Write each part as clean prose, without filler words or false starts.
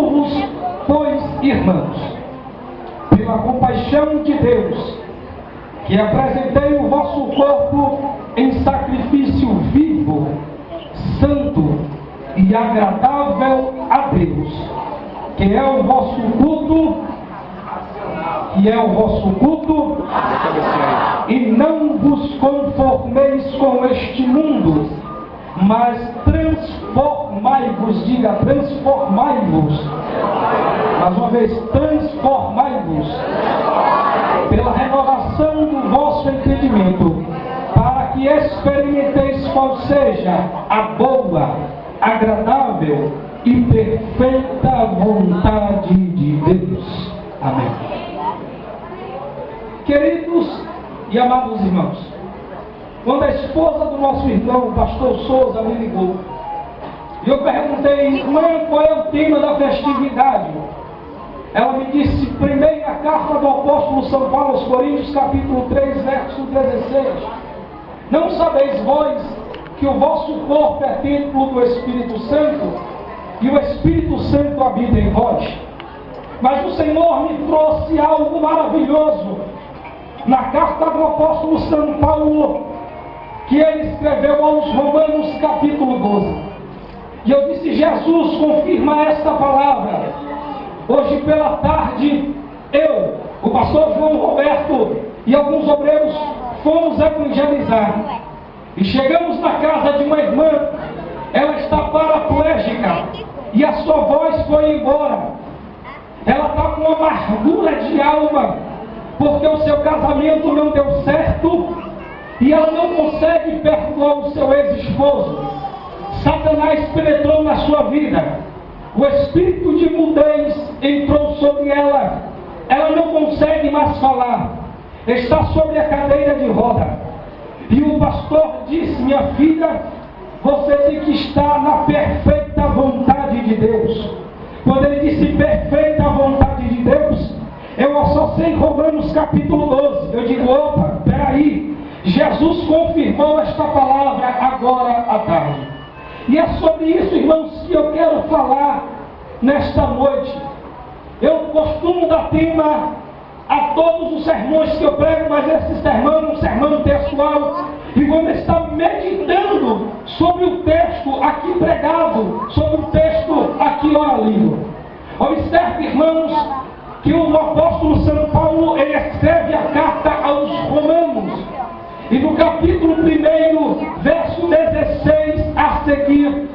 Rogo-vos, pois, irmãos, pela compaixão de Deus, que apresentei o vosso corpo em sacrifício vivo, santo e agradável a Deus, que é o vosso culto, e não vos conformeis com este mundo, mas transformai-vos, diga, transformai-vos, mais uma vez, transformai-vos, pela renovação do vosso entendimento, para que experimenteis qual seja a boa, agradável e perfeita vontade de Deus. Amém. Queridos e amados irmãos, quando a esposa do nosso irmão, o pastor Souza, me ligou, e eu perguntei, mãe, qual é o tema da festividade? Ela me disse, primeira carta do apóstolo São Paulo aos Coríntios, capítulo 3, verso 16. Não sabeis vós que o vosso corpo é templo do Espírito Santo, e o Espírito Santo habita em vós? Mas o Senhor me trouxe algo maravilhoso na carta do apóstolo São Paulo, que ele escreveu aos Romanos, capítulo 12. E eu disse, Jesus confirma esta palavra. Hoje pela tarde, eu, o pastor João Roberto e alguns obreiros fomos evangelizar. E chegamos na casa de uma irmã, ela está paraplégica e a sua voz foi embora. Ela está com uma amargura de alma, porque o seu casamento não deu certo e ela não consegue perdoar o seu ex-esposo. Satanás penetrou na sua vida, o espírito de mudez entrou sobre ela, ela não consegue mais falar, está sobre a cadeira de roda. E o pastor disse, minha filha, você tem que estar na perfeita vontade de Deus. Quando ele disse perfeita vontade de Deus, eu associei Romanos capítulo 12. Eu digo, opa, peraí, Jesus confirmou esta palavra agora à tarde. E é sobre isso, irmãos, que eu quero falar nesta noite. Eu costumo dar tema a todos os sermões que eu prego, mas esse sermão é um sermão textual. E vamos estar meditando sobre o texto aqui pregado, sobre o texto aqui oralido. Observe, irmãos, que o apóstolo São Paulo, ele escreve a carta aos Romanos. E no capítulo 1, verso 16 a seguir,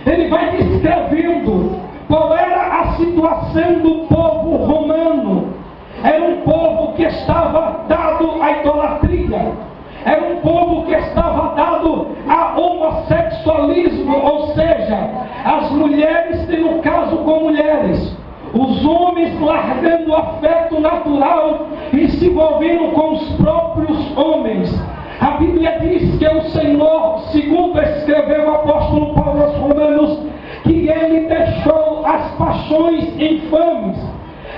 ele vai descrevendo qual era a situação do povo romano. Era um povo que estava dado à idolatria. Era um povo que estava dado a homossexualismo, ou seja, as mulheres tendo caso com mulheres, os homens largando o afeto natural e se envolvendo com os próprios homens. A Bíblia diz que o Senhor, segundo escreveu o apóstolo Paulo aos Romanos, que ele deixou as paixões infames.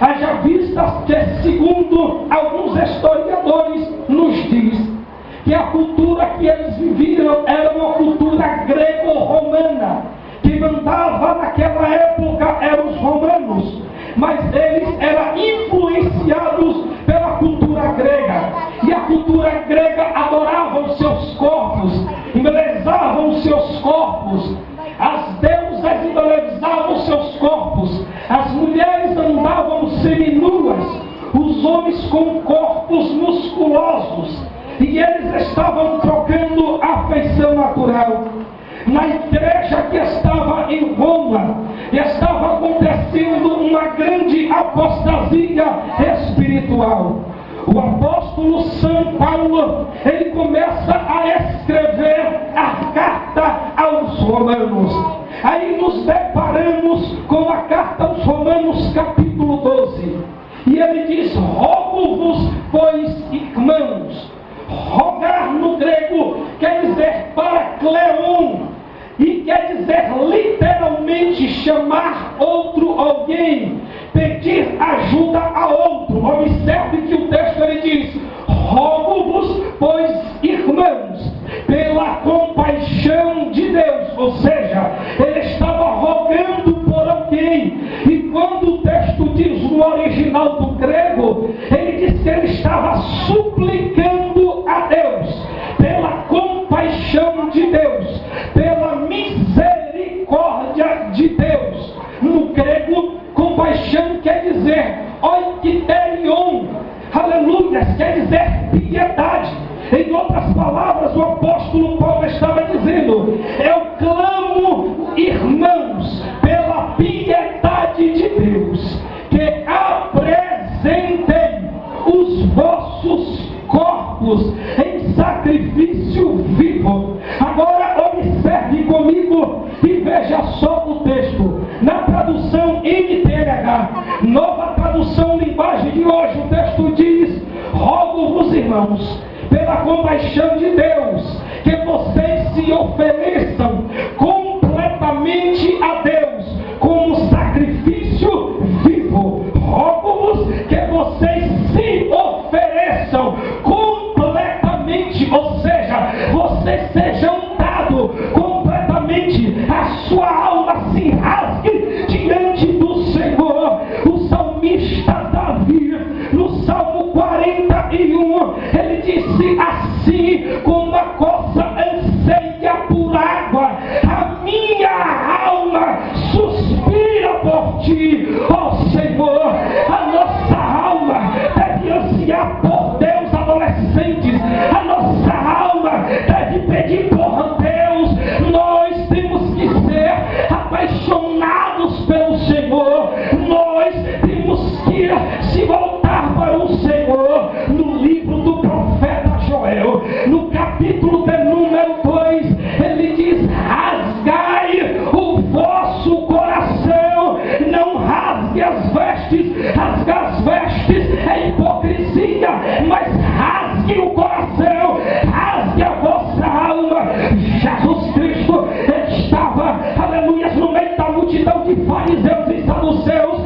Haja vista que, segundo alguns historiadores, nos diz que a cultura que eles viviam era uma cultura grego-romana. Quem mandava naquela época eram os romanos, mas eles eram influenciados pela cultura grega. E a cultura grega adorava os seus corpos, embelezavam os seus corpos. As deusas embelezavam os seus corpos. As mulheres andavam seminuas, os homens com corpos musculosos. E eles estavam trocando a afeição natural. Na igreja que estava em Roma, estava acontecendo uma grande apostasia espiritual. O apóstolo São Paulo, ele começa a escrever a carta aos Romanos. Aí nos deparamos com a carta aos Romanos, capítulo 12. E ele diz, rogo-vos, pois, irmãos. Rogar no grego quer dizer parakleon, e quer dizer literalmente chamar outro alguém, pedir ajuda a outro. Observe que o texto ele diz, rogo-vos, pois, irmãos, pela compaixão de Deus. Ou seja, ele estava rogando por alguém, e Deus. No grego, compaixão quer dizer oikterion, aleluia, quer dizer piedade. Em outras palavras, o apóstolo Paulo estava dizendo: eu clamo, irmãos, pela piedade de Deus, que apresentem os vossos corpos em sacrifício vivo. Agora observe comigo e veja só o texto. Na tradução NTLH, nova tradução linguagem de hoje, o texto diz: rogo-vos, irmãos, pela compaixão de Deus, que vocês se ofereçam completamente a Deus como sacrifício vivo. Rogo-vos que vocês se ofereçam completamente, ou seja, vocês sejam dados completamente, a sua alma se rasgue diante do Senhor. O salmista Davi, no Salmo 41, ele disse assim: como a coça anseia por água, a minha alma suspira por ti, ó Senhor. A nossa alma deve ansiar por Deus, adolescentes. A nossa alma deve pedir por Deus. Nós temos que ser apaixonados pelo Senhor. Nós temos que se voltar para o Senhor. No livro do profeta Joel, no capítulo de número 2, ele diz: rasgai o vosso coração, não rasgue as vestes. Rasgar as vestes é hipocrisia, mas rasgue o coração, rasgue a vossa alma. Jesus Cristo estava, aleluia, no meio da multidão de fariseus e saduceus.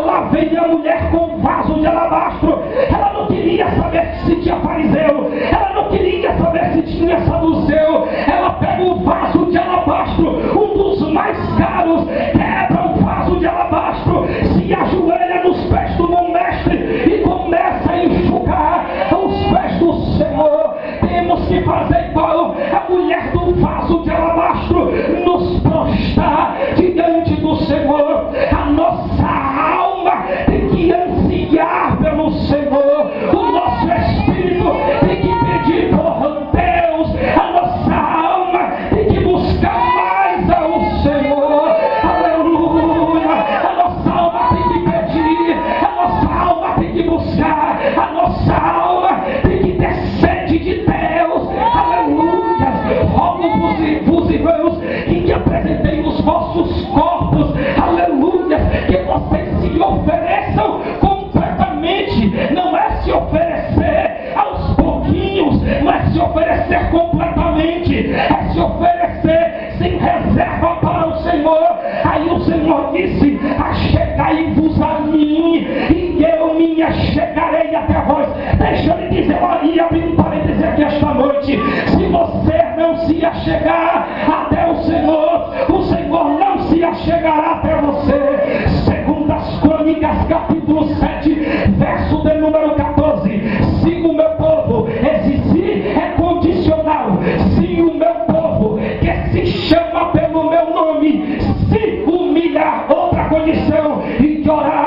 Lá veio a mulher com um vaso de alabastro. Ela não queria saber se tinha fariseu, ela não queria saber se tinha saduceu. Ela pega o vaso de alabastro, um dos mais caros, quebra o vaso de alabastro, se ajoelha nos pés do bom mestre e começa a enxugar os pés do Senhor. Temos que fazer igual a mulher do vaso de alabastro, nos prostrar diante do Senhor. A nossa alma tem que ansiar pelo Senhor, o nosso espírito tem que pedir por Deus, a nossa alma tem que buscar mais ao Senhor, aleluia. A nossa alma tem que pedir, a nossa alma tem que buscar, a nossa alma tem que ter sede de Deus, aleluia. Rogo-vos, irmãos, que apresentem os vossos corpos, aleluia, que vocês se ofereçam completamente. Não é se oferecer aos pouquinhos, mas se oferecer completamente, é se oferecer sem reserva para o Senhor. Aí o Senhor disse: achegai-vos a mim e eu me achegarei até vós. Deixa eu lhe dizer, e abrir um parênteses aqui esta noite: se você não se achegar até o Senhor não se achegará até você. Segundo as Crônicas, capítulo 7, verso de número 14: se o meu povo, esse se é condicional, se o meu povo que se chama pelo meu nome se humilhar, outra condição, e orar